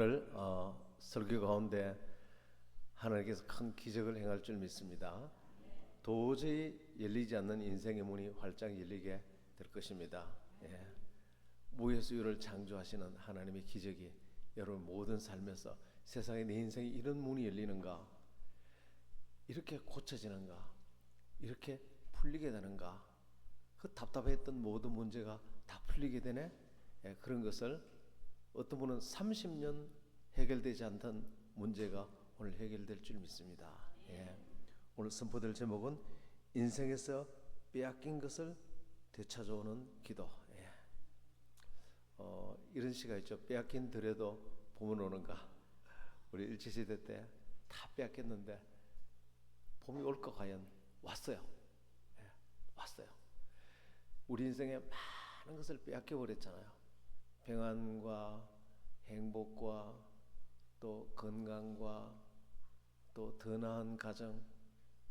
오늘 설교 가운데 하나님께서 큰 기적을 행할 줄 믿습니다. 도저히 열리지 않는 인생의 문이 활짝 열리게 될 것입니다. 무에서 유를 창조하시는 하나님의 기적이 여러분 모든 삶에서 세상에 내 인생에 이런 문이 열리는가, 이렇게 고쳐지는가, 이렇게 풀리게 되는가, 그 답답했던 모든 문제가 다 풀리게 되네. 그런 것을 어떤 분은 30년 해결되지 않던 문제가 오늘 해결될 줄 믿습니다. 오늘 선포될 제목은 인생에서 빼앗긴 것을 되찾아오는 기도. 이런 시가 있죠. 빼앗긴 들에도 봄은 오는가. 우리 일제시대 때 다 빼앗겼는데 봄이 올까 과연 왔어요. 왔어요. 우리 인생에 많은 것을 빼앗겨 버렸잖아요. 평안과 행복과 또 건강과 또 더 나은 가정,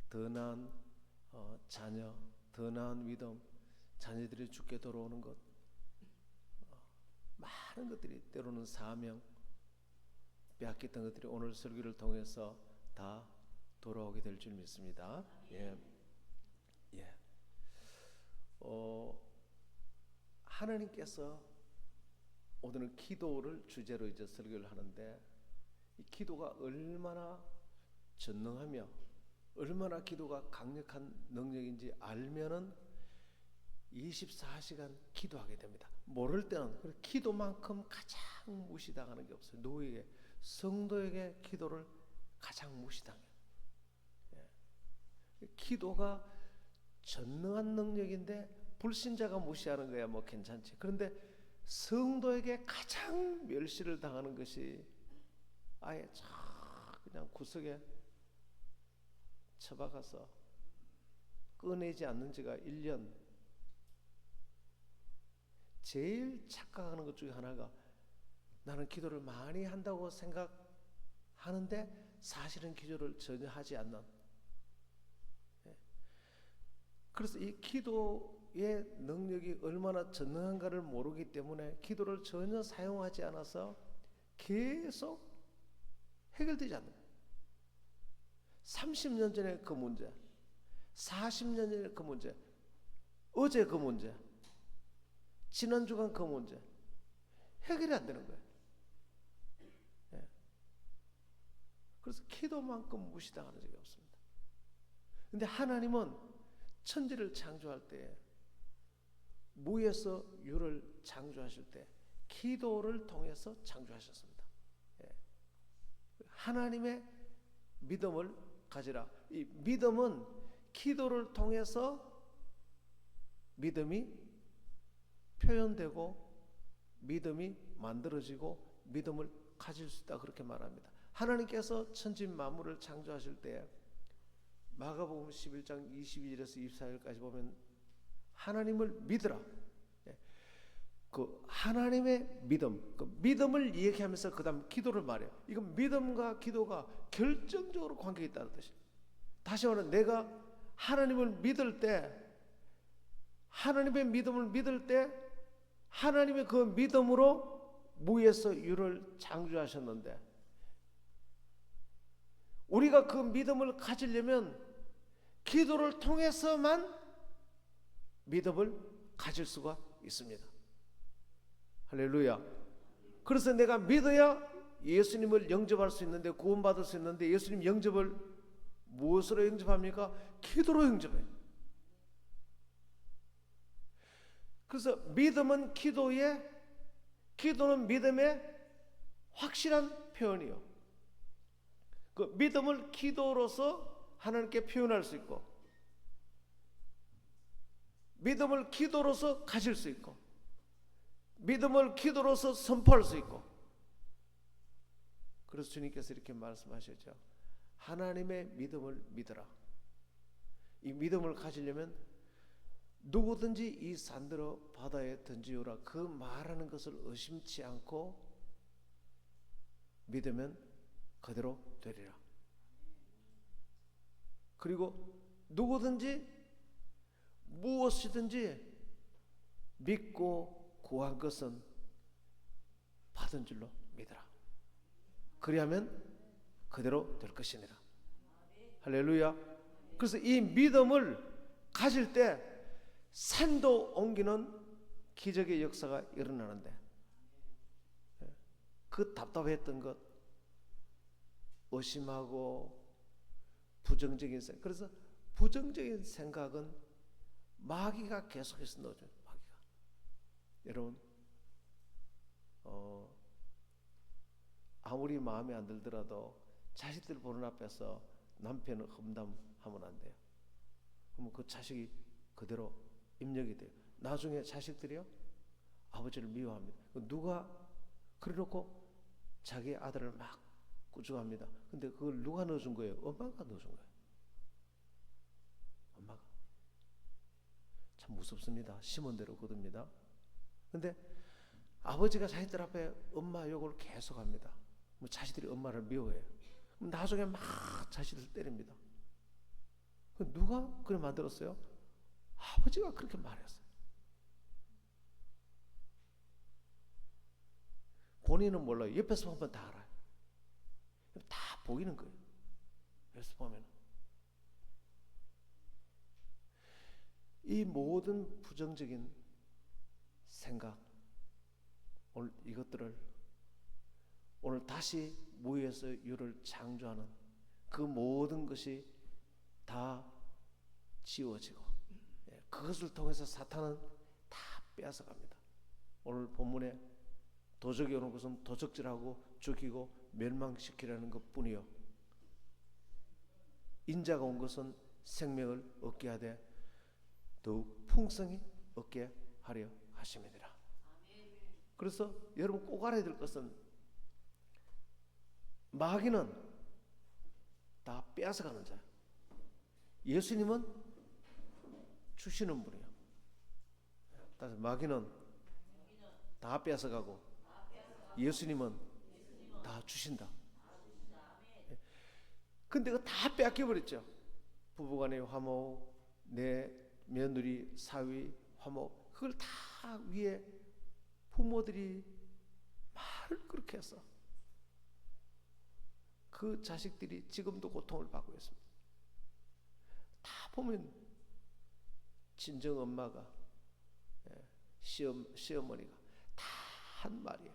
더 나은 자녀, 더 나은 믿음, 자녀들이 죽게 돌아오는 것, 많은 것들이, 때로는 사명, 빼앗겼던 것들이 오늘 설교를 통해서 다 돌아오게 될 줄 믿습니다. 하나님께서 오늘은 기도를 주제로 이제 설교를 하는데, 이 기도가 얼마나 전능하며 얼마나 기도가 강력한 능력인지 알면은 24시간 기도하게 됩니다. 모를 때는 기도만큼 가장 무시당하는 게 없어요. 누구에게? 성도에게 기도를 가장 무시당해요. 기도가 전능한 능력인데 불신자가 무시하는 거야 뭐 괜찮지. 그런데 성도에게 가장 멸시를 당하는 것이 아예 그냥 구석에 처박아서 꺼내지 않는 지가 1년. 제일 착각하는 것 중에 하나가, 나는 기도를 많이 한다고 생각하는데 사실은 기도를 전혀 하지 않는. 그래서 이 기도의 능력이 얼마나 전능한가를 모르기 때문에 기도를 전혀 사용하지 않아서 계속 해결되지 않는 거예요. 30년 전에 그 문제, 40년 전에 그 문제, 어제 그 문제, 지난 주간 그 문제 해결이 안 되는 거예요. 그래서 기도만큼 무시당하는 적이 없습니다. 근데 하나님은 천지를 창조할 때, 무에서 유를 창조하실 때 기도를 통해서 창조하셨습니다. 하나님의 믿음을 가지라. 이 믿음은 기도를 통해서 믿음이 표현되고 믿음이 만들어지고 믿음을 가질 수 있다, 그렇게 말합니다. 하나님께서 천지 만물을 창조하실 때 마가복음 11장 22절에서 24절까지 보면 하나님을 믿으라. 그 하나님의 믿음, 그 믿음을 얘기하면서 그 다음 기도를 말해요. 이건 믿음과 기도가 결정적으로 관계가 있다는 뜻이에요. 다시 말하면 내가 하나님을 믿을 때, 하나님의 믿음을 믿을 때 하나님의 그 믿음으로 무에서 유를 창조하셨는데, 우리가 그 믿음을 가지려면 기도를 통해서만 믿음을 가질 수가 있습니다. 할렐루야. 그래서 내가 믿어야 예수님을 영접할 수 있는데, 구원받을 수 있는데, 예수님 영접을 무엇으로 영접합니까? 기도로 영접해요. 그래서 믿음은 기도의, 기도는 믿음의 확실한 표현이요. 그 믿음을 기도로서 하나님께 표현할 수 있고, 믿음을 기도로서 가질 수 있고, 믿음을 기도로서 선포할 수 있고. 그래서 주님께서 이렇게 말씀하셨죠. 하나님의 믿음을 믿어라. 이 믿음을 가지려면 누구든지 이 산들어 바다에 던지오라, 그 말하는 것을 의심치 않고 믿으면 그대로 되리라. 그리고 누구든지 무엇이든지 믿고 구한 것은 받은 줄로 믿으라. 그리하면 그대로 될 것이니라. 할렐루야. 그래서 이 믿음을 가질 때 산도 옮기는 기적의 역사가 일어나는데, 그 답답했던 것, 의심하고 부정적인 생각, 그래서 부정적인 생각은 마귀가 계속해서 넣어줘요. 마귀가. 여러분, 아무리 마음에 안 들더라도 자식들 보는 앞에서 남편을 험담하면 안 돼요. 그러면 그 자식이 그대로 입력이 돼요. 나중에 자식들이요, 아버지를 미워합니다. 누가 그래놓고 자기 아들을 막 꾸중합니다. 근데 그걸 누가 넣어준 거예요? 엄마가 넣어준 거예요. 엄마가. 참 무섭습니다. 심은 대로 거둡니다. 근데 아버지가 자식들 앞에 엄마 욕을 계속합니다. 자식들이 엄마를 미워해요. 나중에 막 자식들 때립니다. 누가 그래 만들었어요? 아버지가 그렇게 말했어요. 본인은 몰라요. 옆에서 보면 다 알아요. 다 보이는 거예요. 옆에서 보면. 이 모든 부정적인 생각, 오늘 이것들을 오늘 다시 무에서 유를 창조하는 그 모든 것이 다 지워지고, 그것을 통해서 사탄은 다 빼앗아갑니다. 오늘 본문에 도적이 오는 것은 도적질하고 죽이고 멸망시키라는 것뿐이요, 인자가 온 것은 생명을 얻게 하되 더욱 풍성히 얻게 하려 하심이니라. 그래서 여러분 꼭 알아야 될 것은, 마귀는 다 빼앗아가는 자예요. 예수님은 주시는 분이에요. 마귀는 다 빼앗아가고 예수님은 다 주신다. 근데 그거 다 빼앗겨버렸죠. 부부간의 화목, 내 며느리 사위 화목, 그걸 다 위에 부모들이 말을 그렇게 해서 그 자식들이 지금도 고통을 받고 있습니다. 다 보면 친정 엄마가, 시어머니가 다 한 말이에요.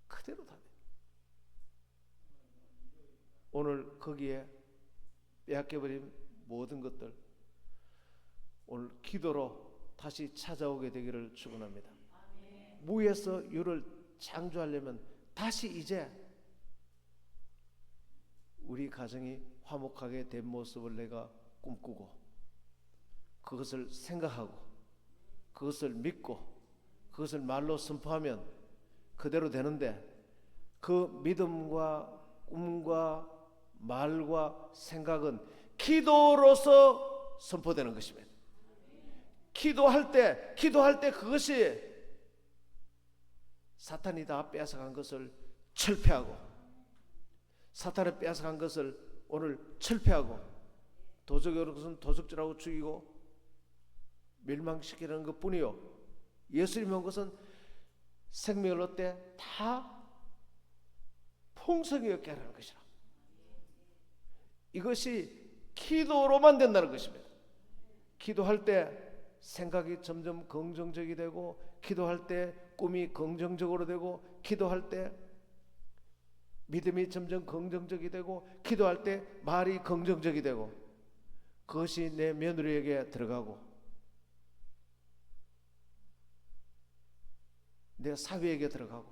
그대로 다 돼요. 오늘 거기에 빼앗겨버린 모든 것들, 오늘 기도로 다시 찾아오게 되기를 축원합니다. 무에서 유를 창조하려면 다시 이제 우리 가정이 화목하게 된 모습을 내가 꿈꾸고, 그것을 생각하고, 그것을 믿고, 그것을 말로 선포하면 그대로 되는데, 그 믿음과 꿈과 말과 생각은 기도로서 선포되는 것입니다. 기도할 때 그것이 사탄이 다 빼앗아간 것을 철폐하고, 사탄이 빼앗아간 것을 오늘 철폐하고, 도적이 오는 것은 도적질하고 죽이고 멸망시키는 것뿐이요, 예수님이 온 것은 생명을 얻되 다 풍성히 얻게 하라는 것이라. 이것이 기도로만 된다는 것입니다. 기도할 때 생각이 점점 긍정적이 되고, 기도할 때 꿈이 긍정적으로 되고, 기도할 때 믿음이 점점 긍정적이 되고, 기도할 때 말이 긍정적이 되고, 그것이 내 며느리에게 들어가고 내 사위에게 들어가고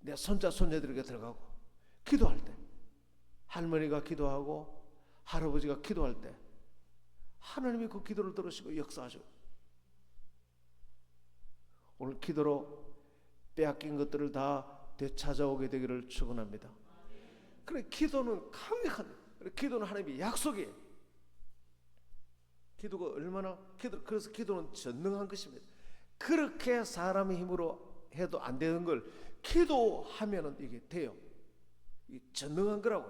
내 손자 손녀들에게 들어가고, 기도할 때 할머니가 기도하고 할아버지가 기도할 때 하나님이 그 기도를 들으시고 역사하시고, 오늘 기도로 빼앗긴 것들을 다 되찾아오게 되기를 축원합니다. 그래, 기도는 강력한, 기도는 하나님의 약속이에요. 기도가 얼마나 그래서 기도는 전능한 것입니다. 그렇게 사람의 힘으로 해도 안 되는 걸 기도하면은 이게 돼요. 이 전능한 거라고.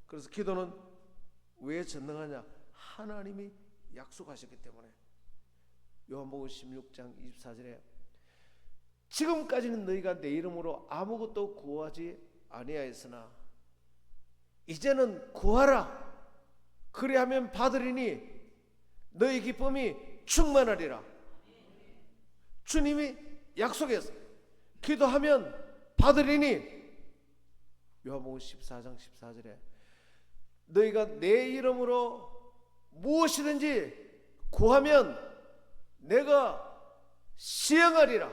그래서 기도는 왜 전능하냐? 하나님이 약속하셨기 때문에. 요한복음 16장 24절에 지금까지는 너희가 내 이름으로 아무것도 구하지 아니하였으나 이제는 구하라. 그리하면 받으리니 너희 기쁨이 충만하리라. 주님이 약속했어. 기도하면 받으리니. 요한복음 14장 14절에 너희가 내 이름으로 무엇이든지 구하면 내가 시행하리라.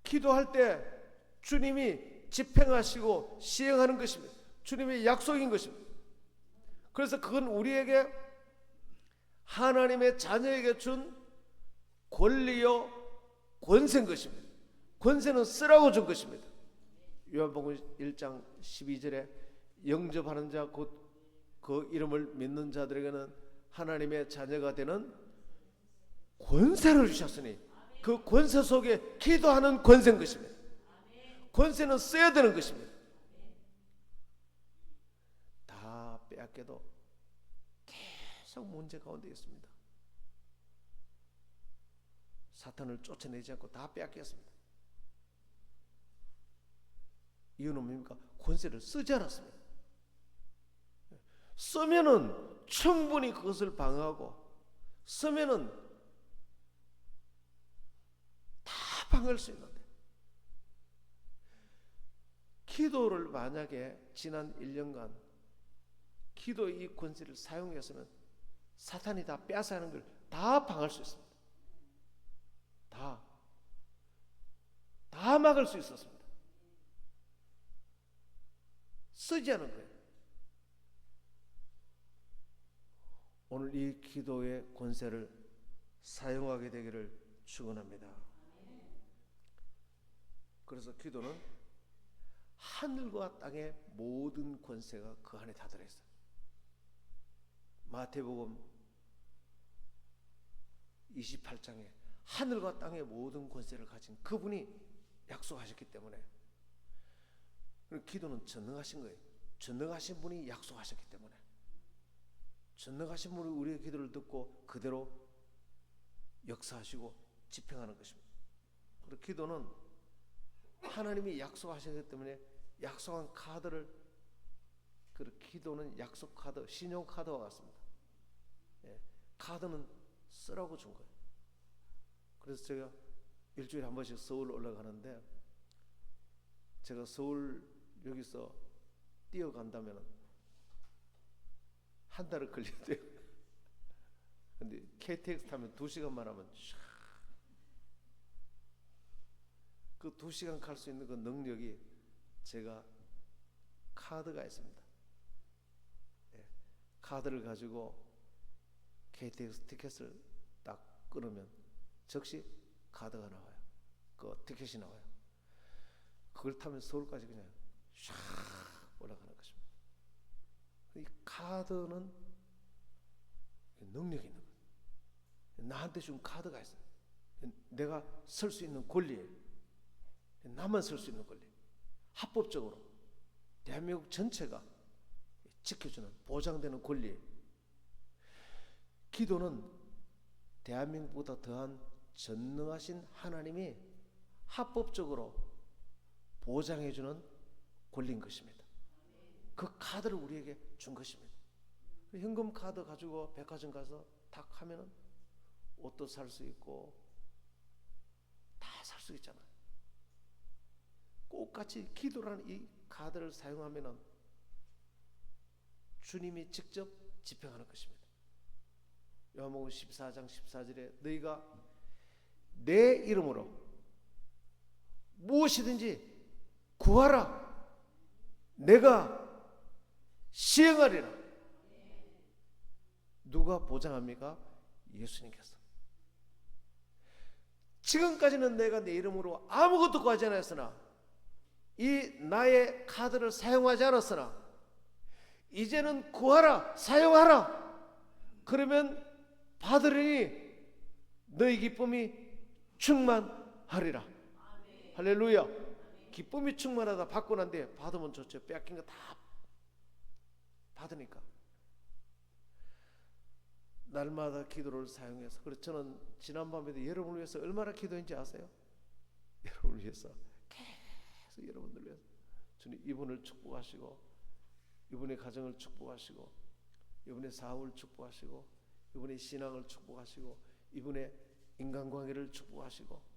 기도할 때 주님이 집행하시고 시행하는 것입니다. 주님의 약속인 것입니다. 그래서 그건 우리에게 하나님의 자녀에게 준 권리요 권세인 것입니다. 권세는 쓰라고 준 것입니다. 요한복음 1장 12절에 영접하는 자 곧 그 이름을 믿는 자들에게는 하나님의 자녀가 되는 권세를 주셨으니 그 권세 속에 기도하는 권세인 것입니다. 권세는 써야 되는 것입니다. 다 빼앗겨도 계속 문제 가운데 있습니다. 사탄을 쫓아내지 않고 다 빼앗겼습니다. 이유는 뭡니까? 권세를 쓰지 않았습니다. 쓰면은 충분히 그것을 방어하고, 쓰면은 다 방어할 수 있는데, 기도를 만약에 지난 1년간 기도의 이 권세를 사용했으면 사탄이 다 빼앗아가는 걸 다 방어할 수 있습니다. 다 막을 수 있었습니다. 쓰지 않은 거예요. 오늘 이 기도의 권세를 사용하게 되기를 축원합니다. 그래서 기도는 하늘과 땅의 모든 권세가 그 안에 다 들어있어요. 마태복음 28장에 하늘과 땅의 모든 권세를 가진 그분이 약속하셨기 때문에, 기도는 전능하신 거예요. 전능하신 분이 약속하셨기 때문에, 전능하신 분이 우리의 기도를 듣고 그대로 역사하시고 집행하는 것입니다. 그리고 기도는 하나님이 약속하셨기 때문에 약속한 카드를, 그 기도는 약속 카드, 신용 카드와 같습니다. 카드는 쓰라고 준 거예요. 그래서 제가 일주일에 한 번씩 서울 올라가는데, 제가 서울 여기서 뛰어간다면 한 달을 걸린대요. 근데 KTX 타면 2시간만 하면 그 2시간 갈 수 있는 그 능력이, 제가 카드가 있습니다. 카드를 가지고 KTX 티켓을 딱 끊으면 즉시 카드가 나와요. 그 티켓이 나와요. 그걸 타면 서울까지 그냥 샥 올라가는 것입니다. 이 카드는 능력이 있는 거예요. 나한테 준 카드가 있어요. 내가 설 수 있는 권리예요. 나만 설 수 있는 권리. 합법적으로 대한민국 전체가 지켜주는, 보장되는 권리예요. 기도는 대한민국보다 더한 전능하신 하나님이 합법적으로 보장해주는 권리인 것입니다. 그 카드를 우리에게 준 것입니다. 현금 카드 가지고 백화점 가서 탁 하면은 옷도 살 수 있고 다 살 수 있잖아요. 똑같이 기도라는 이 카드를 사용하면은 주님이 직접 집행하는 것입니다. 요한복음 14장 14절에 너희가 내 이름으로 무엇이든지 구하라, 내가 시행하리라. 누가 보장합니까? 예수님께서. 지금까지는 내가 내 이름으로 아무것도 구하지 않았으나, 이 나의 카드를 사용하지 않았으나 이제는 구하라, 사용하라. 그러면 받으리니 너희 기쁨이 충만하리라. 아멘. 할렐루야. 아멘. 기쁨이 충만하다 받고 난 뒤에 받으면 좋죠. 빼앗긴 거 다 받으니까. 날마다 기도를 사용해서, 그래서 저는 지난밤에도 여러분을 위해서 얼마나 기도했는지 아세요? 여러분을 위해서 계속 여러분들 위해서 주님 이분을 축복하시고, 이분의 가정을 축복하시고, 이분의 사업을 축복하시고, 이분의 신앙을 축복하시고, 이분의 인간관계를 축복하시고.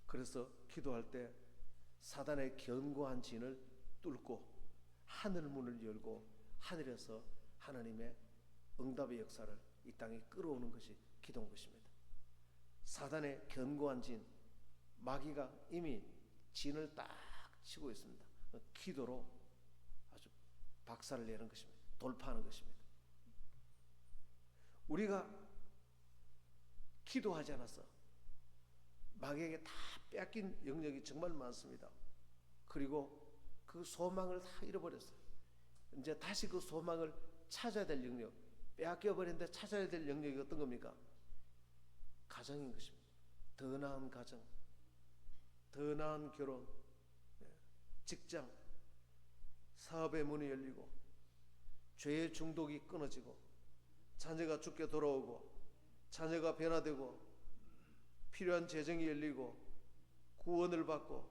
그래서 기도할 때 사단의 견고한 진을 뚫고 하늘 문을 열고 하늘에서 하나님의 응답의 역사를 이 땅에 끌어오는 것이 기도인 것입니다. 사단의 견고한 진, 마귀가 이미 진을 딱 치고 있습니다. 기도로 아주 박살을 내는 것입니다. 돌파하는 것입니다. 우리가 기도하지 않아서 마귀에게 다 뺏긴 영역이 정말 많습니다. 그리고 그 소망을 다 잃어버렸어요. 이제 다시 그 소망을 찾아야 될 영역, 빼앗겨버렸는데 찾아야 될 영역이 어떤 겁니까? 가정인 것입니다. 더 나은 가정, 더 나은 결혼, 직장, 사업의 문이 열리고, 죄의 중독이 끊어지고, 자녀가 죽게 돌아오고, 자녀가 변화되고, 필요한 재정이 열리고, 구원을 받고,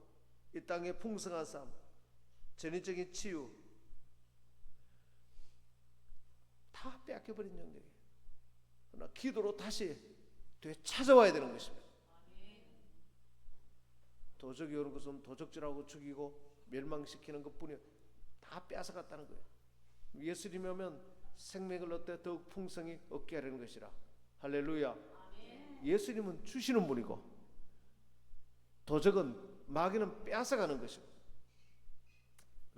이 땅의 풍성한 삶, 전인적인 치유, 다 빼앗겨버린 영역이에요. 그러나 기도로 다시 되찾아와야 되는 것입니다. 도적이 오는 것은 도적질하고 죽이고 멸망시키는 것뿐이에요. 다 빼앗아갔다는 거예요. 예수님이 오면 생명을 얻되 더욱 풍성히 얻게 하려는 것이라. 할렐루야. 예수님은 주시는 분이고, 도적은, 마귀는 빼앗아가는 것이고.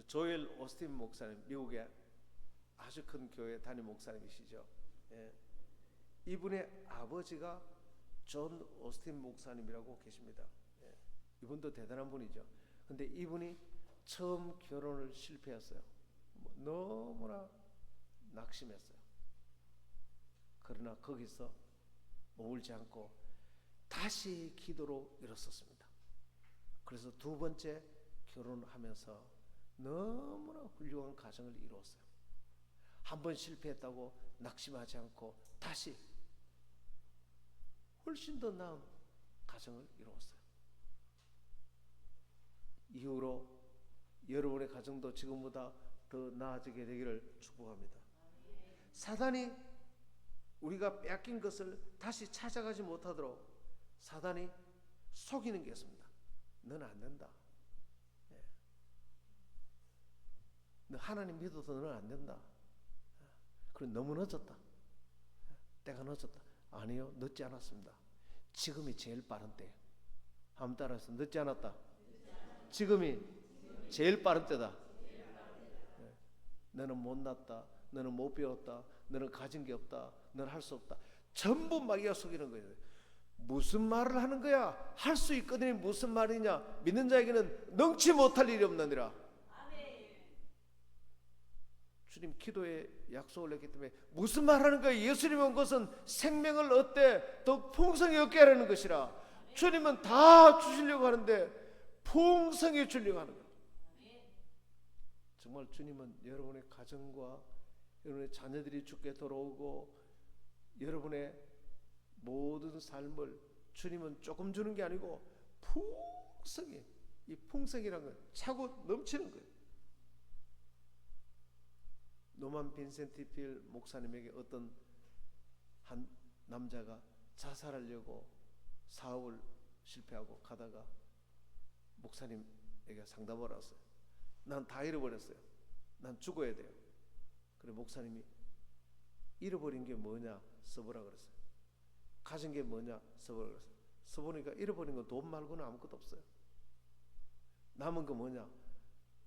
조엘 오스틴 목사님, 미국의 아주 큰 교회 담임 목사님이시죠. 예. 이분의 아버지가 존 오스틴 목사님이라고 계십니다. 예. 이분도 대단한 분이죠. 근데 이분이 처음 결혼을 실패했어요. 너무나 낙심했어요. 그러나 거기서 머물지 않고 다시 기도로 일어섰습니다. 그래서 두 번째 결혼하면서 너무나 훌륭한 가정을 이루었어요. 한 번 실패했다고 낙심하지 않고 다시 훨씬 더 나은 가정을 이루었어요. 이후로 여러분의 가정도 지금보다 더 나아지게 되기를 축복합니다. 사단이 우리가 빼앗긴 것을 다시 찾아가지 못하도록 사단이 속이는 게 있습니다. 너는 안 된다. 너 하나님 믿어도 너는 안 된다. 그래, 너무 늦었다. 때가 늦었다. 아니요, 늦지 않았습니다. 지금이 제일 빠른 때예요. 한번 따라해서 늦지 않았다. 지금이 제일 빠른 때다. 너는 못났다. 너는 못 배웠다. 너는 가진 게 없다. 너는 할 수 없다. 전부 마귀가 속이는 거예요. 무슨 말을 하는 거야? 할 수 있거든요. 무슨 말이냐? 믿는 자에게는 능치 못할 일이 없느니라. 주님 기도에 약속을 했기 때문에 무슨 말하는 거예요? 예수님이 온 것은 생명을 얻되 더 풍성히 얻게 하려는 것이라. 주님은 다 주시려고 하는데 풍성히 주려고 하는 거예요. 정말 주님은 여러분의 가정과 여러분의 자녀들이 주께 돌아오고 여러분의 모든 삶을 주님은 조금 주는 게 아니고 풍성히, 이 풍성이라는 건 차고 넘치는 거예요. 노만 빈센티 필 목사님에게 어떤 한 남자가 자살하려고 사업을 실패하고 가다가 목사님에게 상담을 왔어요. 난 다 잃어버렸어요. 난 죽어야 돼요. 그래 목사님이 잃어버린 게 뭐냐 써보라 그랬어요. 가진 게 뭐냐 써보라 그랬어요. 써보니까 잃어버린 건 돈 말고는 아무것도 없어요. 남은 거 뭐냐?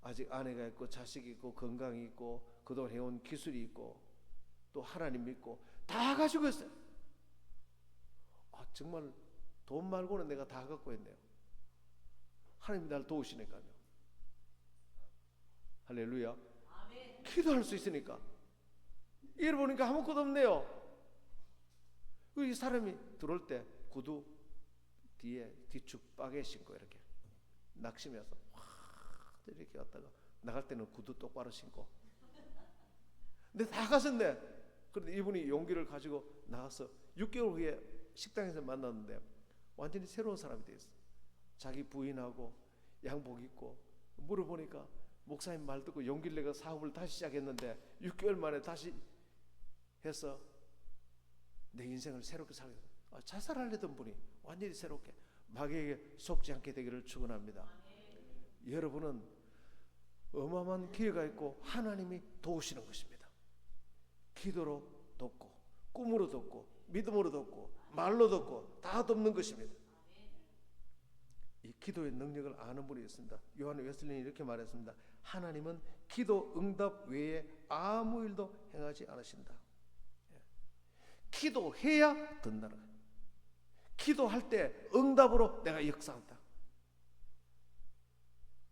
아직 아내가 있고 자식이 있고 건강이 있고 그동안 해온 기술이 있고 또 하나님 믿고 다 가지고 있어요. 정말 돈 말고는 내가 다 갖고 있네요. 하나님이 나를 도우시니까요. 할렐루야. 아멘. 기도할 수 있으니까. 잃어보니까 아무것도 없네요. 이 사람이 들어올 때 구두 뒤에 뒤축 빠개 신고 이렇게 낙심해서 확 이렇게 왔다가 나갈 때는 구두 똑바로 신고. 근데 다 가셨네. 그런데 이분이 용기를 가지고 나가서 6개월 후에 식당에서 만났는데 완전히 새로운 사람이 되었어. 자기 부인하고 양복 입고. 물어보니까 목사님 말 듣고 용기를 내가 사업을 다시 시작했는데 6개월 만에 다시 해서 내 인생을 새롭게 살게 됐어. 자살하려던 분이 완전히 새롭게 마귀에게 속지 않게 되기를 축원합니다. 여러분은 어마어마한 기회가 있고 하나님이 도우시는 것입니다. 기도로 돕고 꿈으로 돕고 믿음으로 돕고 말로 돕고 다 돕는 것입니다. 이 기도의 능력을 아는 분이 있습니다. 요한 웨슬리는 이렇게 말했습니다. 하나님은 기도 응답 외에 아무 일도 행하지 않으신다. 기도해야 된다는 거예요. 기도할 때 응답으로 내가 역사한다.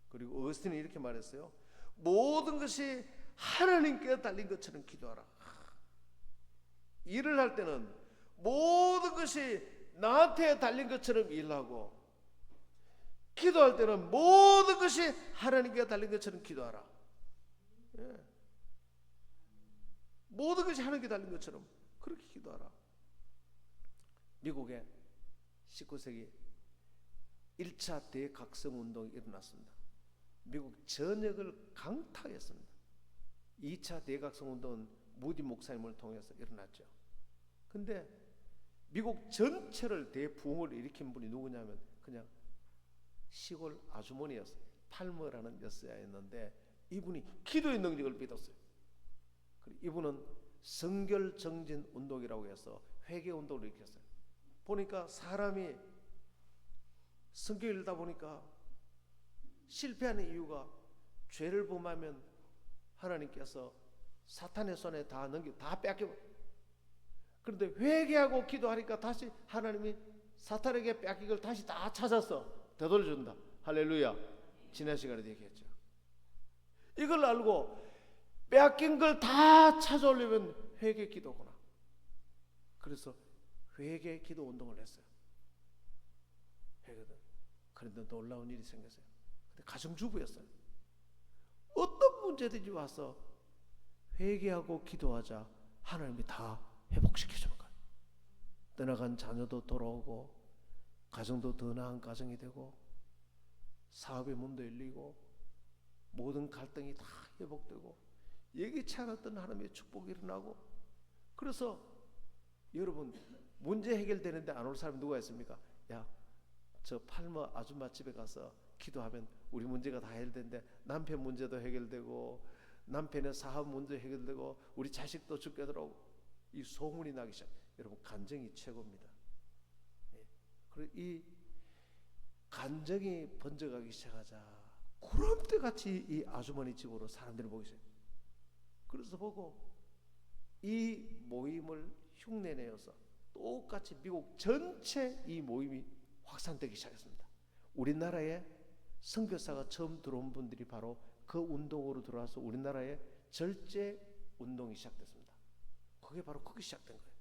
그리고 어거스틴은 이렇게 말했어요. 모든 것이 하나님께 달린 것처럼 기도하라. 일을 할 때는 모든 것이 나한테 달린 것처럼 일하고, 기도할 때는 모든 것이 하나님께 달린 것처럼 기도하라. 예. 모든 것이 하나님께 달린 것처럼 그렇게 기도하라. 미국의 19세기 1차 대각성운동이 일어났습니다. 미국 전역을 강타했습니다. 2차 대각성운동은 무디 목사님을 통해서 일어났죠. 근데 미국 전체를 대부흥을 일으킨 분이 누구냐면 그냥 시골 아주머니였어요. 팔머라는 여사였는데 이분이 기도의 능력을 믿었어요. 이분은 성결정진 운동이라고 해서 회개 운동을 일으켰어요. 보니까 사람이 성경을 읽다 보니까 실패하는 이유가 죄를 범하면 하나님께서 사탄의 손에 다 뺏겨. 그런데 회개하고 기도하니까 다시 하나님이 사탄에게 뺏긴 걸 다시 다 찾아서 되돌려준다. 할렐루야. 지난 시간에 얘기했죠. 이걸 알고 뺏긴 걸 다 찾아오려면 회개 기도구나. 그래서 회개 기도 운동을 했어요. 회개도. 그런데 놀라운 일이 생겼어요. 근데 가정주부였어요. 어떤 문제든지 와서 회개하고 기도하자 하나님이 다 회복시켜주는 거예요. 떠나간 자녀도 돌아오고, 가정도 더 나은 가정이 되고, 사업의 문도 열리고, 모든 갈등이 다 회복되고, 예기치 않았던 하나님의 축복이 일어나고. 그래서 여러분, 문제 해결되는데 안 올 사람이 누가 있습니까? 야, 저 팔머 아줌마 집에 가서 기도하면 우리 문제가 다 해결되는데, 남편 문제도 해결되고, 남편의 사업 문제 해결되고, 우리 자식도 죽게 들어오고, 이 소문이 나기 시작. 여러분, 간증이 최고입니다. 그리고 이 간증이 번져가기 시작하자 구름대같이 이 아주머니 집으로 사람들이 모이게 됐어요. 그래서 보고 이 모임을 흉내내어서 똑같이 미국 전체 이 모임이 확산되기 시작했습니다. 우리나라에 선교사가 처음 들어온 분들이 바로 그 운동으로 들어와서 우리나라에 절제 운동이 시작됐습니다. 그게 바로 거기 시작된 거예요.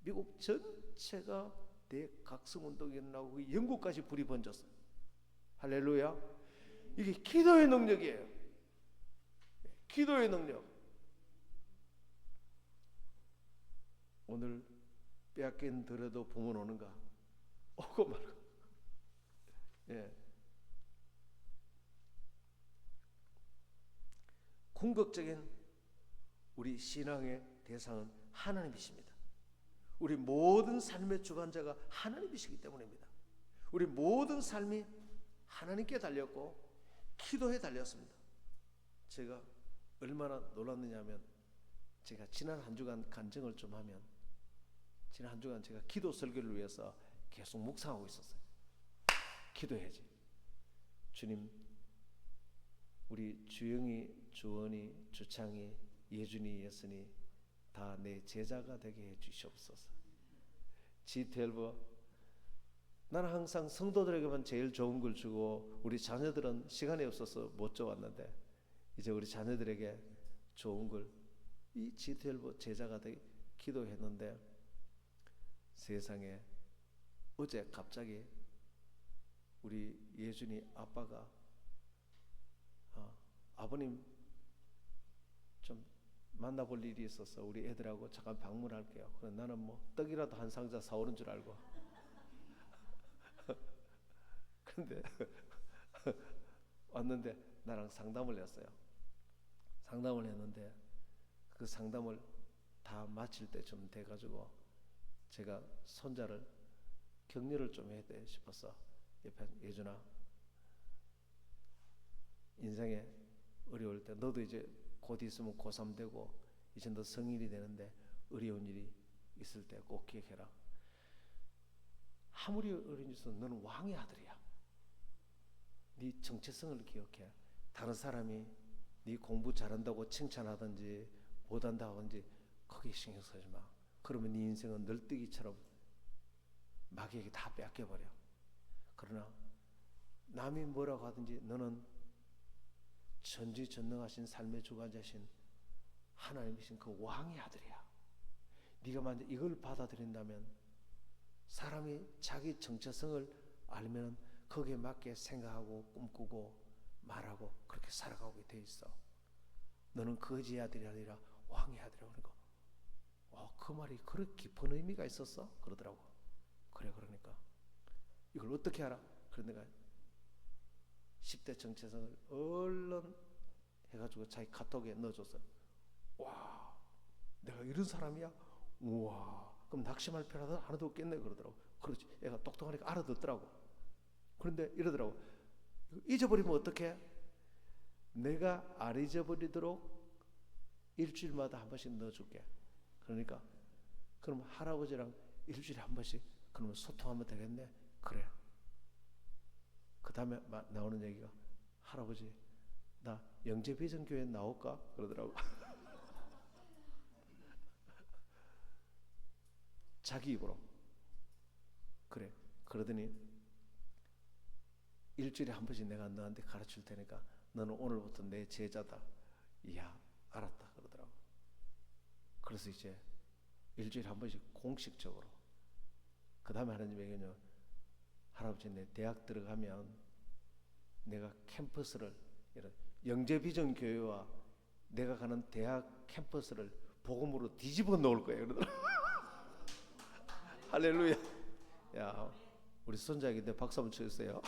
미국 전체가 대각성 운동이 일어나고 영국까지 불이 번졌어요. 할렐루야. 이게 기도의 능력이에요. 기도의 능력. 오늘 빼앗긴 들어도 봄은 오는가? 오고 말고. 예. 궁극적인 우리 신앙의 대상은 하나님이십니다. 우리 모든 삶의 주관자가 하나님이시기 때문입니다. 우리 모든 삶이 하나님께 달렸고 기도에 달렸습니다. 제가 얼마나 놀랐느냐 하면, 제가 지난 한 주간 간증을 좀 하면, 지난 한 주간 제가 기도 설교를 위해서 계속 묵상하고 있었어요. 기도해야지. 주님, 우리 주영이, 주원이, 주창이, 예준이, 예선이 다 내 제자가 되게 해 주시옵소서. G12 나는 항상 성도들에게만 제일 좋은 걸 주고 우리 자녀들은 시간이 없어서 못 줘왔는데, 이제 우리 자녀들에게 좋은 걸 이 G12 제자가 되게 기도했는데, 세상에 어제 갑자기 우리 예준이 아빠가 아버님 좀 만나볼 일이 있어서 우리 애들하고 잠깐 방문할게요. 그래 나는 뭐 떡이라도 한 상자 사오는 줄 알고. 근데 왔는데 나랑 상담을 했어요. 상담을 했는데 그 상담을 다 마칠 때쯤 돼가지고 제가 손자를 격려를 좀 해야 돼 싶어서 옆에 예준아 인생에 어려울 때 너도 이제 곧 있으면 고3 되고 이제 너 성인이 되는데 어려운 일이 있을 때 꼭 기억해라. 아무리 어린 짓은 너는 왕의 아들이야. 네 정체성을 기억해. 다른 사람이 네 공부 잘한다고 칭찬하든지 못한다고 하든지 거기에 신경 쓰지 마. 그러면 네 인생은 널뛰기처럼 마귀에게 다 뺏겨버려. 그러나 남이 뭐라고 하든지 너는 전지전능하신 삶의 주관자신 하나님이신 그 왕의 아들이야. 네가 만약 이걸 받아들인다면 사람이 자기 정체성을 알면 거기에 맞게 생각하고 꿈꾸고 말하고 그렇게 살아가게 돼 있어. 너는 거지의 아들이 아니라 왕의 아들이라고. 그러니까 그 말이 그렇게 깊은 의미가 있었어? 그러더라고. 그래 그러니까 이걸 어떻게 알아? 그래서 내가 10대 정체성을 얼른 해가지고 자기 카톡에 넣어줬어요. 와 내가 이런 사람이야? 우와 그럼 낙심할 필요 하나도 없겠네 그러더라고. 그렇지 애가 똑똑하니까 알아듣더라고. 그런데 이러더라고. 잊어버리면 어떡해? 내가 안 잊어버리도록 일주일마다 한 번씩 넣어줄게. 그러니까 그럼 할아버지랑 일주일에 한 번씩 그러면 소통하면 되겠네. 그래. 그 다음에 나오는 얘기가 할아버지 나 영재비전교회 나올까? 그러더라고. 자기 입으로. 그래. 그러더니 일주일에 한 번씩 내가 너한테 가르칠 테니까 너는 오늘부터 내 제자다. 이야 알았다 그러더라고. 그래서 이제 일주일에 한 번씩 공식적으로. 그 다음에 하는 얘기는 할아버지 내 대학 들어가면 내가 캠퍼스를 영재비전 교회와 내가 가는 대학 캠퍼스를 복음으로 뒤집어 놓을 거예요 그러더라고. 할렐루야. 야 우리 손자에게 박수 한번 쳐주세요.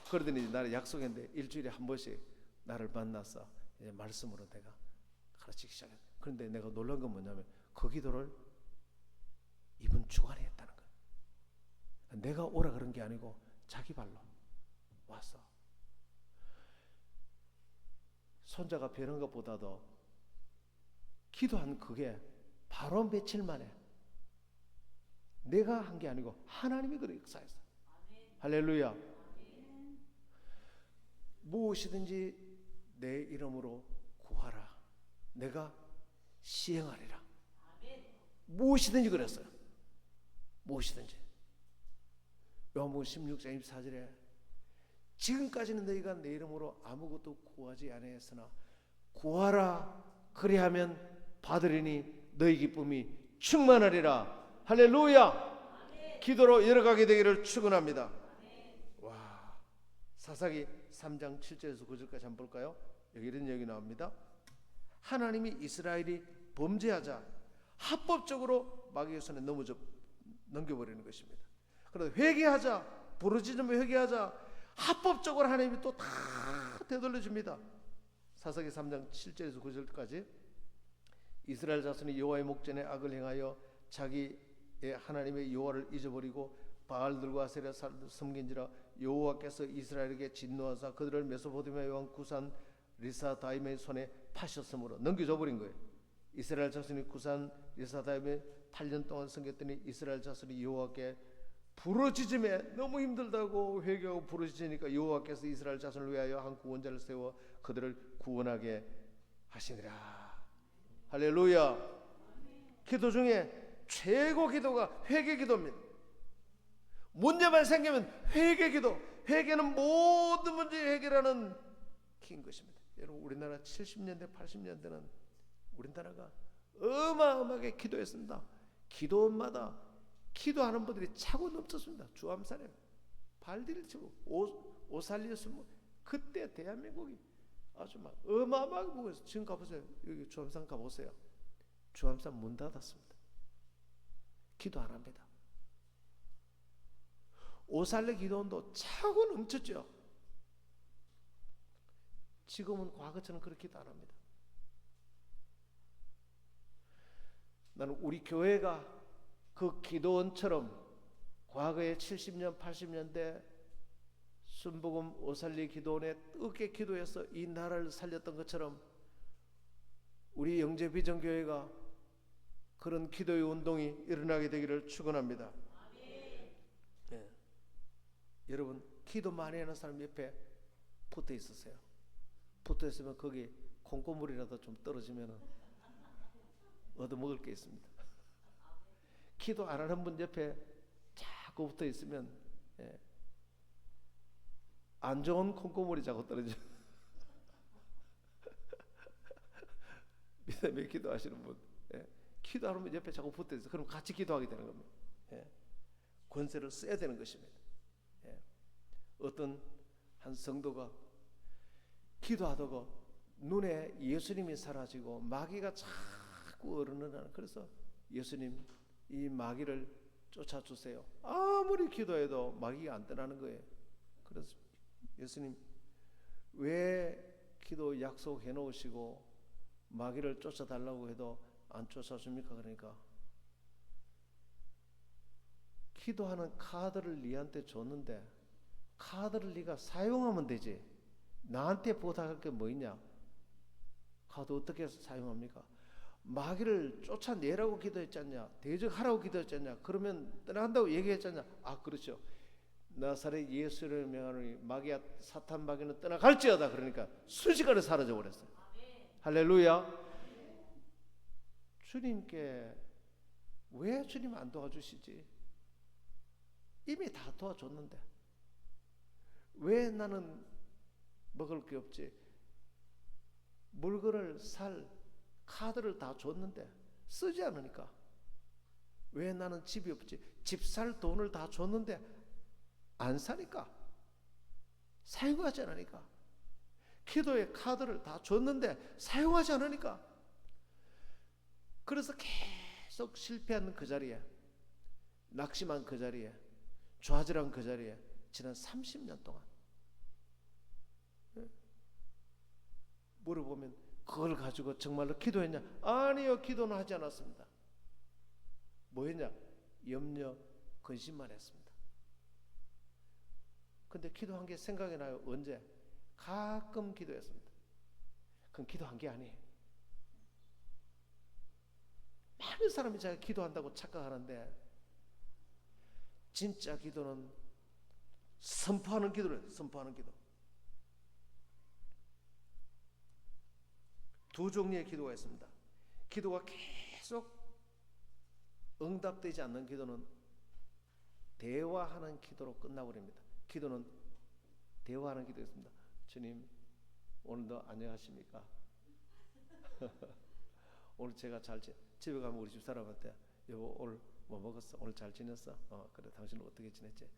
그러더니 나를 약속했는데 일주일에 한 번씩 나를 만나서 이제 말씀으로 내가 가르치기 시작했어. 그런데 내가 놀란 건 뭐냐면 그 기도를 이분 주관이 했다는 거야. 내가 오라 그런 게 아니고 자기 발로 왔어. 손자가 배는 것보다도 기도한 그게 바로 며칠 만에 내가 한 게 아니고 하나님이 그렇게 역사했어. 할렐루야. 무엇이든지 내 이름으로 구하라. 내가 시행하리라. 무엇이든지 그랬어요. 무엇이든지. 요한복음 16장 24절에 지금까지는 너희가 내 이름으로 아무것도 구하지 아니하였으나 구하라 그리하면 받으리니 너희 기쁨이 충만하리라. 할렐루야. 기도로 열어가게 되기를 축원합니다. 와, 사사기 3장 7절에서 9절까지 한번 볼까요? 여기 이런 얘기 나옵니다. 하나님이 이스라엘이 범죄하자 합법적으로 마귀의 손에 넘겨버리는 것입니다. 그래서 회개하자, 부르짖으며 회개하자 합법적으로 하나님이 또 다 되돌려줍니다. 사사기 3장 7절에서 9절까지 이스라엘 자손이 여호와의 목전에 악을 행하여 자기의 하나님의 여호와를 잊어버리고 바알들과 아세라 섬긴지라 여호와께서 이스라엘에게 진노하사 그들을 메소포타미아 왕 구산 리사다임의 손에 파셨으므로 넘겨줘 버린 거예요. 이스라엘 자손이 구산 리사다임에 8년 동안 섬겼더니 이스라엘 자손이 여호와께 부르짖음에 너무 힘들다고 회개하고 부르짖으니까 여호와께서 이스라엘 자손을 위하여 한 구원자를 세워 그들을 구원하게 하시니라. 할렐루야. 기도 중에 최고 기도가 회개 기도입니다. 문제만 생기면 회개 기도. 회개는 모든 문제 해결하는 긴 것입니다. 여러분 우리나라 70년대 80년대는 우리나라가 어마어마하게 기도했습니다. 기도원마다 기도하는 분들이 차고 넘쳤습니다. 주암산에 발디를 치고 옷 살렸으면 그때 대한민국이 아주 막 어마어마하게 보고서 지금 가보세요. 여기 주암산 가보세요. 주암산 문 닫았습니다. 기도 안 합니다. 오살레 기도원도 차고 넘쳤죠. 지금은 과거처럼 그렇게 기도 안 합니다. 나는 우리 교회가 그 기도원처럼 과거에 70년, 80년대 순복음 오살리 기도원에 뜨겁게 기도해서 이 나라를 살렸던 것처럼 우리 영재비전교회가 그런 기도의 운동이 일어나게 되기를 축원합니다. 네. 여러분 기도 많이 하는 사람 옆에 붙어 있으세요. 붙어 있으면 거기 콩고물이라도 좀 떨어지면 얻어먹을 게 있습니다. 기도 안 하는 분 옆에 자꾸 붙어 있으면 안 좋은 콩고물이 자꾸 떨어져. 믿음의 기도하시는 분, 기도하면 옆에 자꾸 붙어 있어. 그럼 같이 기도하게 되는 겁니다. 권세를 써야 되는 것입니다. 어떤 한 성도가 기도하다가 눈에 예수님이 사라지고 마귀가 자꾸 어른을. 그래서 예수님 이 마귀를 쫓아주세요. 아무리 기도해도 마귀가 안 떠나는 거예요. 그래서 예수님 왜 기도 약속해 놓으시고 마귀를 쫓아달라고 해도 안 쫓아줍니까? 그러니까 기도하는 카드를 네한테 줬는데 카드를 네가 사용하면 되지. 나한테 부탁할 게 뭐 있냐? 카드 어떻게 사용합니까? 마귀를 쫓아내라고 기도했잖냐? 대적하라고 기도했잖냐? 그러면 떠나간다고 얘기했잖냐? 아 그렇죠. 나사렛 예수를 명하노니 마귀야 사탄 마귀는 떠나갈지어다. 그러니까 순식간에 사라져 버렸어요. 할렐루야. 주님께 왜 주님 안 도와주시지? 이미 다 도와줬는데 왜 나는 먹을 게 없지? 물건을 살 카드를 다 줬는데 쓰지 않으니까. 왜 나는 집이 없지? 집 살 돈을 다 줬는데 안 사니까. 사용하지 않으니까. 기도의 카드를 다 줬는데 사용하지 않으니까. 그래서 계속 실패한 그 자리에, 낙심한 그 자리에, 좌절한 그 자리에 지난 30년 동안 물어보면 그걸 가지고 정말로 기도했냐? 아니요, 기도는 하지 않았습니다. 뭐 했냐? 염려, 근심만 했습니다. 근데 기도한 게 생각이 나요. 언제? 가끔 기도했습니다. 그건 기도한 게 아니에요. 많은 사람이 제가 기도한다고 착각하는데 진짜 기도는 선포하는 기도를 해요. 선포하는 기도. 두 종류의 기도가 있습니다. 기도가 계속 응답되지 않는 기도는 대화하는 기도로 끝나버립니다. 기도는 대화하는 기도였습니다. 주님 오늘도 안녕하십니까? 오늘 제가 집에 가면 우리 집사람한테 여보 오늘 뭐 먹었어? 오늘 잘 지냈어? 그래 당신은 어떻게 지냈지?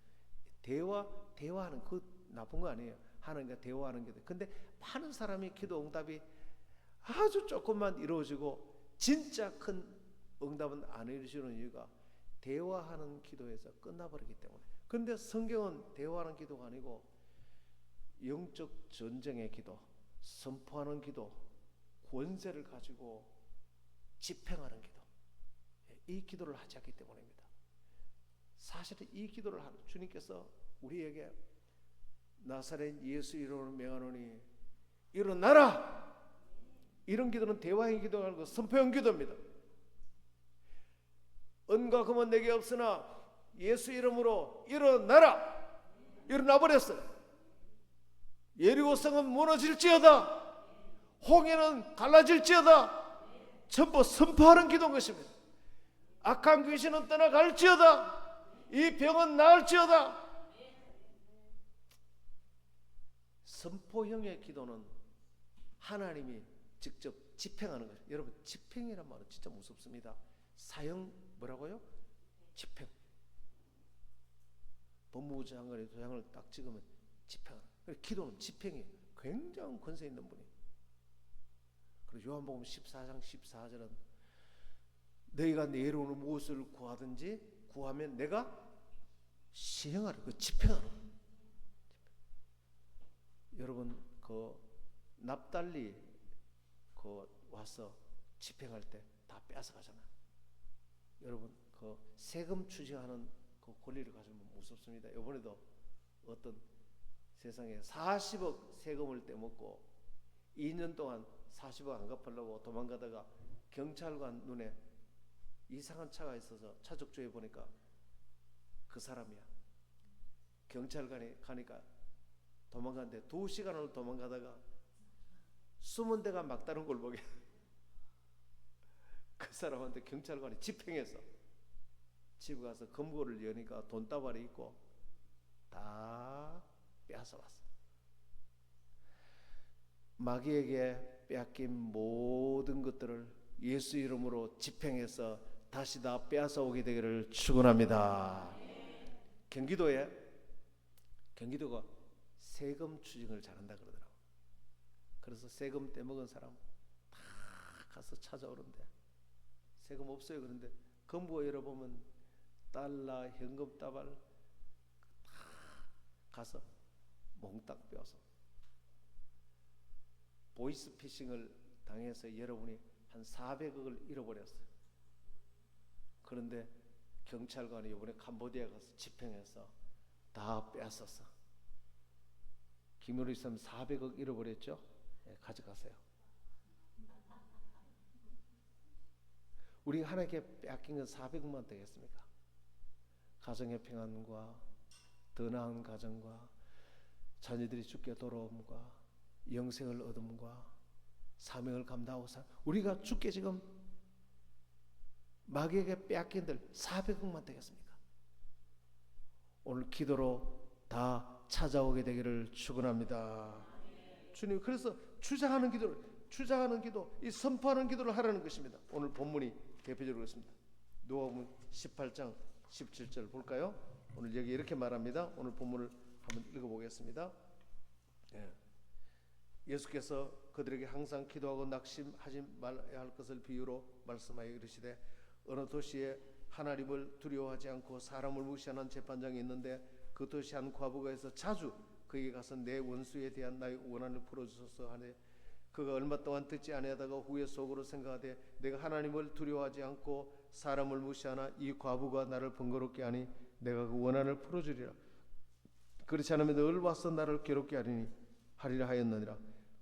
대화하는 그 나쁜 거 아니에요. 하나님과 대화하는 기도. 근데 많은 사람이 기도 응답이 아주 조금만 이루어지고 진짜 큰 응답은 안 이루어지는 이유가 대화하는 기도에서 끝나버리기 때문에. 그런데 성경은 대화하는 기도가 아니고 영적 전쟁의 기도, 선포하는 기도, 권세를 가지고 집행하는 기도, 이 기도를 하지 않기 때문입니다. 사실은 이 기도를 주님께서 우리에게 나사렛 예수 이름으로 명하노니 일어나라! 이런 기도는 대화의 기도가 아니고 선포형 기도입니다. 은과 금은 내게 없으나 예수 이름으로 일어나라! 일어나 버렸어요. 예리고 성은 무너질지어다. 홍해는 갈라질지어다. 전부 선포하는 기도인 것입니다. 악한 귀신은 떠나갈지어다. 이 병은 나을지어다. 선포형의 기도는 하나님이 직접 집행하는 거예요. 여러분 집행이란 말은 진짜 무섭습니다. 사형 뭐라고요? 집행. 법무부 장관의 도장을 딱 찍으면 집행하는. 기도는 집행이 굉장히 권세 있는 분이. 그리고 요한복음 14장 14절은 너희가 내 이름으로 무엇을 구하든지 구하면 내가 시행하라. 그 집행하라. 여러분 그 납달리 그 와서 집행할 때 다 빼앗아 가잖아요. 여러분 그 세금 추징하는 그 권리를 가지면 무섭습니다. 이번에도 어떤 세상에 40억 세금을 떼먹고 2년 동안 40억 안 갚으려고 도망가다가 경찰관 눈에 이상한 차가 있어서 차적조회 보니까 그 사람이야. 경찰관이 가니까 도망갔는데 2시간을 도망가다가 숨은 데가 막다른 걸 보게 그 사람한테 경찰관이 집행해서 집에 가서 금고를 여니까 돈다발이 있고 다 빼앗아 왔어. 마귀에게 빼앗긴 모든 것들을 예수 이름으로 집행해서 다시 다 빼앗아 오게 되기를 축원합니다. 경기도가 세금 추징을 잘한다 그러더라고. 그래서 세금 떼먹은 사람 다 가서 찾아오는데 세금 없어요. 그런데 금고 열어보면 달러, 현금 다발 다 가서 몽땅 빼앗아. 보이스피싱을 당해서 여러분이 한 400억을 잃어버렸어요. 그런데 경찰관이 이번에 캄보디아 가서 집행해서 다 빼앗았어. 김효리 쌤 400억 잃어버렸죠? 네, 가져가세요. 우리가 하나님께 빼앗긴 건 400억만 되겠습니까? 가정의 평안과 더 나은 가정과 자녀들이 죽게 돌아옴과 영생을 얻음과 사명을 감당하고 우리가 죽게 지금 마귀에게 빼앗긴들 400억만 되겠습니까? 오늘 기도로 다 찾아오게 되기를 축원합니다. 주님, 그래서 주장하는 기도, 이 선포하는 기도를 하라는 것입니다. 오늘 본문이 대표적으로 그렇습니다. 누가복음 18장 17절 볼까요? 오늘 여기 이렇게 말합니다. 오늘 본문을 한번 읽어보겠습니다. 예. 예수께서 그들에게 항상 기도하고 낙심하지 말아야 할 것을 비유로 말씀하여 이르시되 어느 도시에 하나님을 두려워하지 않고 사람을 무시하는 재판장이 있는데 그 도시 한 과부가 있어 자주 그에게 가서 내 원수에 대한 나의 원한을 풀어주소서 하네. 그가 얼마 동안 듣지 아니하다가 후에 속으로 생각하되 내가 하나님을 두려워하지 않고 사람을 무시하나 이 과부가 나를 번거롭게 하니 내가 그 원한을 풀어주리라. 그렇지 않으면 늘 와서 나를 괴롭게 하리라 하였느니라.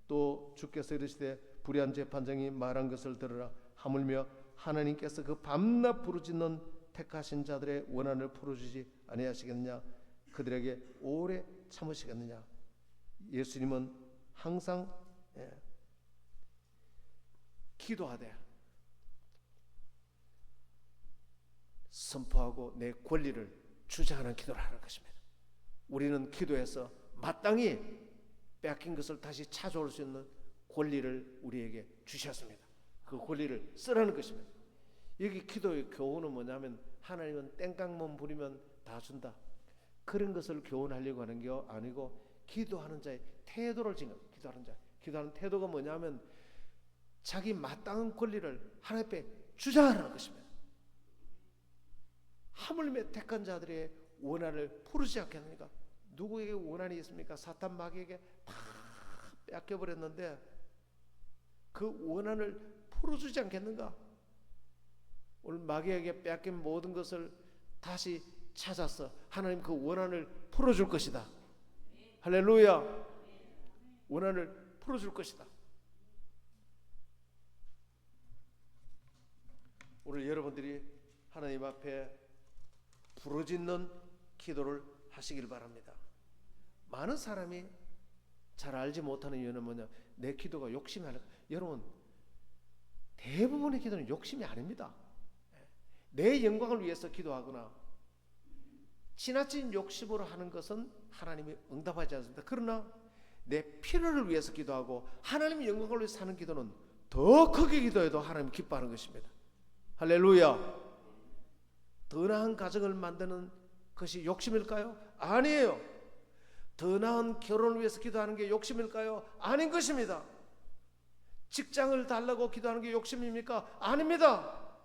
또 주께서 이르시되 불의한 재판장이 말한 것을 들으라. 하물며 하나님께서 그 밤낮 부르짖는 택하신 자들의 원한을 풀어주지 아니하시겠느냐? 그들에게 오래 참으시겠느냐? 예수님은 항상 기도하되 선포하고 내 권리를 주장하는 기도를 하는 것입니다. 우리는 기도해서 마땅히 빼앗긴 것을 다시 찾아올 수 있는 권리를 우리에게 주셨습니다. 그 권리를 쓰라는 것입니다. 여기 기도의 교훈은 뭐냐면 하나님은 땡깡만 부리면 다 준다. 그런 것을 교훈하려고 하는 게 아니고 기도하는 자의 태도를 지금 기도하는 태도가 뭐냐면 자기 마땅한 권리를 하나님 앞에 주장하라는 것입니다. 하물며 택한 자들의 원한을 풀지 않겠습니까? 누구에게 원한이 있습니까? 사탄 마귀에게 다 뺏겨버렸는데 그 원한을 풀어주지 않겠는가? 오늘 마귀에게 뺏긴 모든 것을 다시 찾아서 하나님 그 원한을 풀어줄 것이다. 할렐루야. 원한을 풀어줄 것이다. 오늘 여러분들이 하나님 앞에 부르짖는 기도를 하시길 바랍니다. 많은 사람이 잘 알지 못하는 이유는 뭐냐? 내 기도가 욕심이 아니라. 여러분, 대부분의 기도는 욕심이 아닙니다. 내 영광을 위해서 기도하거나 지나친 욕심으로 하는 것은 하나님이 응답하지 않습니다. 그러나 내 필요를 위해서 기도하고 하나님의 영광을 위해서 하는 기도는 더 크게 기도해도 하나님 기뻐하는 것입니다. 할렐루야. 더 나은 가정을 만드는 것이 욕심일까요? 아니에요. 더 나은 결혼을 위해서 기도하는 게 욕심일까요? 아닌 것입니다. 직장을 달라고 기도하는 게 욕심입니까? 아닙니다.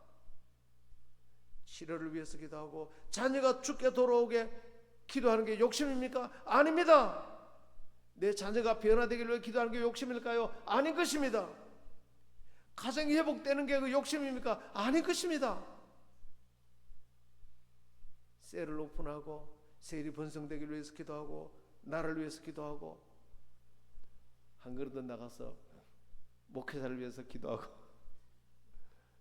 치료를 위해서 기도하고 자녀가 죽게 돌아오게 기도하는 게 욕심입니까? 아닙니다. 내 자녀가 변화되기를 위해 기도하는 게 욕심일까요? 아닌 것입니다. 가정이 회복되는 게 그 욕심입니까? 아닌 것입니다. 셀을 오픈하고 셀이 번성되기를 위해서 기도하고 나를 위해서 기도하고 한 걸음 더 나가서 목회자를 위해서 기도하고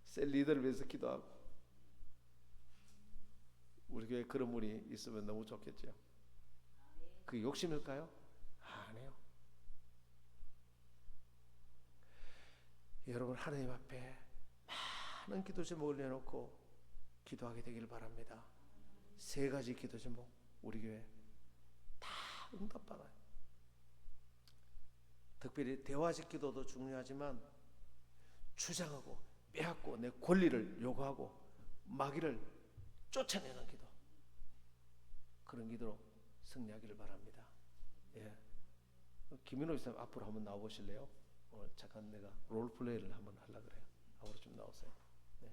셀 리더를 위해서 기도하고 우리 교회에 그런 분이 있으면 너무 좋겠죠. 그게 욕심일까요? 아니에요. 여러분 하나님 앞에 많은 기도 제목을 내놓고 기도하게 되기를 바랍니다. 3가지 기도 제목 우리 교회 다 응답받아요. 특별히 대화식 기도도 중요하지만 주장하고 빼앗고 내 권리를 요구하고 마귀를 쫓아내는 기도, 그런 기도로 승리하기를 바랍니다. 예. 김민호 목사님 앞으로 한번 나와보실래요? 오늘 잠깐 내가 롤플레이를 한번 하려고 그래요. 앞으로 좀 나오세요. 네.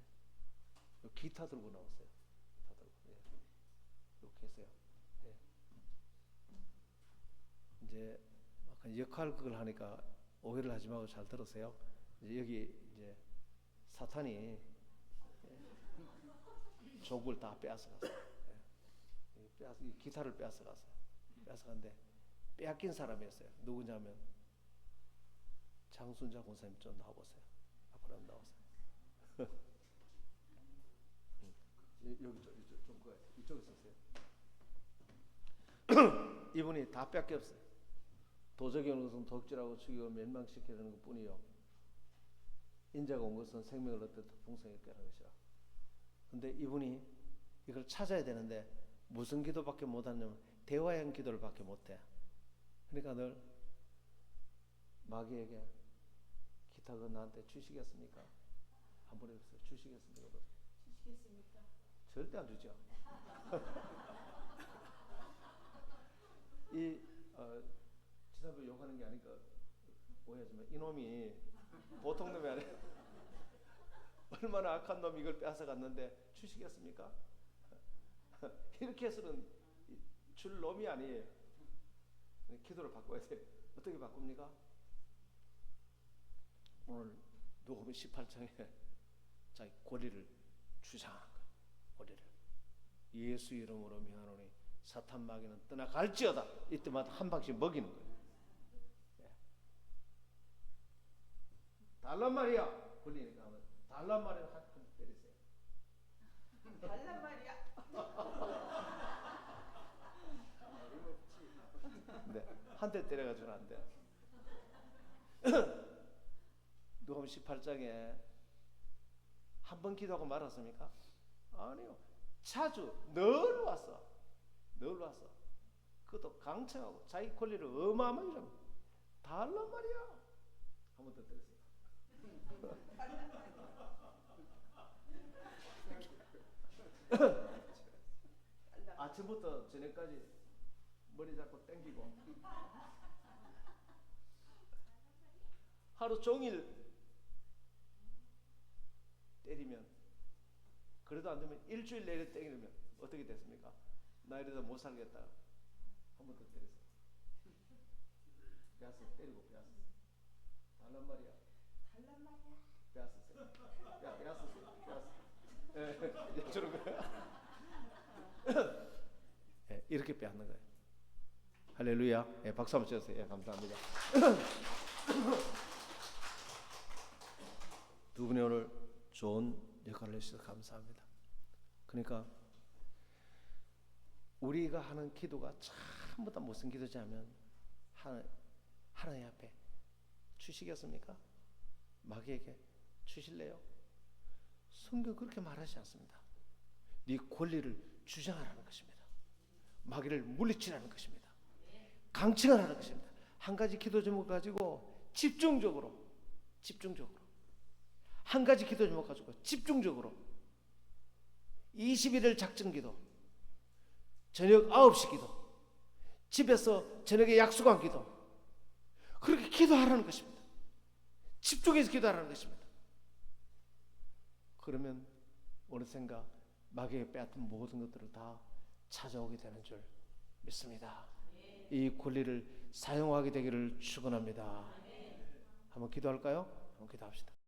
기타 들고 나오세요. 기타 들고. 예. 여기 계세요. 예. 이제 약간 역할극을 하니까 오해를 하지 말고 잘 들으세요. 이제 여기 이제 사탄이 족을 다 빼앗아갔어요. 이 기타를 빼앗아갔어요. 빼앗아갔는데 빼앗긴 사람이었어요. 누구냐면 장순자 권사님 좀 나와보세요. 앞으로 한번 나오세요. 여기 좀 이쪽에 서세요. 이분이 다 뺏겼어요. 도적이 오는 것은 독질하고 죽이고 멸망시켜야 되는 것뿐이요, 인자가 온 것은 생명을 얻되 풍성히 있게 하는 것이라. 근데 이분이 이걸 찾아야 되는데 무슨 기도밖에 못하냐면 대화형 기도를 밖에 못해. 그러니까 늘 마귀에게 기타가 나한테 주시겠습니까? 한번 해보세요. 주시겠습니까? 주시겠습니까? 절대 안 주죠. 이 지사부 욕하는 게 아니까 오해하지만 이놈이 보통 놈이 아니에요. 얼마나 악한 놈이 이걸 빼앗아갔는데 주시겠습니까? 이렇게 해서는 줄 놈이 아니에요. 기도를 바꿔야 돼요. 어떻게 바꿉니까? 오늘 누가복음 18장에 자기 권리를 주장하는 거예요. 권리를. 예수 이름으로 명하노니 사탄 마귀는 떠나갈지어다. 이때마다 한 방씩 먹이는 거예요. 달란 말이야. 권리니까 하면 달란 말이야. 한 때리세요. 달란 말이야. 네, 한 대 때려가지고는 안 돼. 누가복음 18장에 한 번 기도하고 말았습니까? 아니요. 자주 늘 왔어. 늘 왔어. 그것도 강청하고 자기 권리를 어마어마하게 잡고 달란 말이야. 한 번 더 때렸어요. 아침부터 저녁까지 머리 잡고 땡기고 하루 종일 때리면, 그래도 안 되면 일주일 내내 때리면 어떻게 됐습니까? 나 이러다 못 살겠다. 한 번 더 때렸어요. 빼앗어. 때리고 빼앗어. 달란 말이야. 달란 말이야. 빼앗었어요. 빼앗었어요. 빼앗어. 저런 거야. 예, 이렇게 빼앗는 거예요. 할렐루야. 예, 박수 한번 쳐주세요. 예, 감사합니다. 두 분이 오늘 좋은 역할을 해주셔서 감사합니다. 그러니까 우리가 하는 기도가 전부 다 무슨 기도지 하면 하나님 앞에 주시겠습니까? 마귀에게 주실래요? 성경 그렇게 말하지 않습니다. 네 권리를 주장하라는 것입니다. 마귀를 물리치라는 것입니다. 강칭하라는 것입니다. 한 가지 기도 제목 가지고 집중적으로 한 가지 기도 제목 가지고 집중적으로 21일 작전 기도, 저녁 9시 기도, 집에서 저녁에 약속한 기도, 그렇게 기도하라는 것입니다. 집중해서 기도하라는 것입니다. 그러면 어느샌가 마귀가 빼앗은 모든 것들을 다 찾아오게 되는 줄 믿습니다. 이 권리를 사용하게 되기를 축원합니다. 한번 기도할까요? 한번 기도합시다.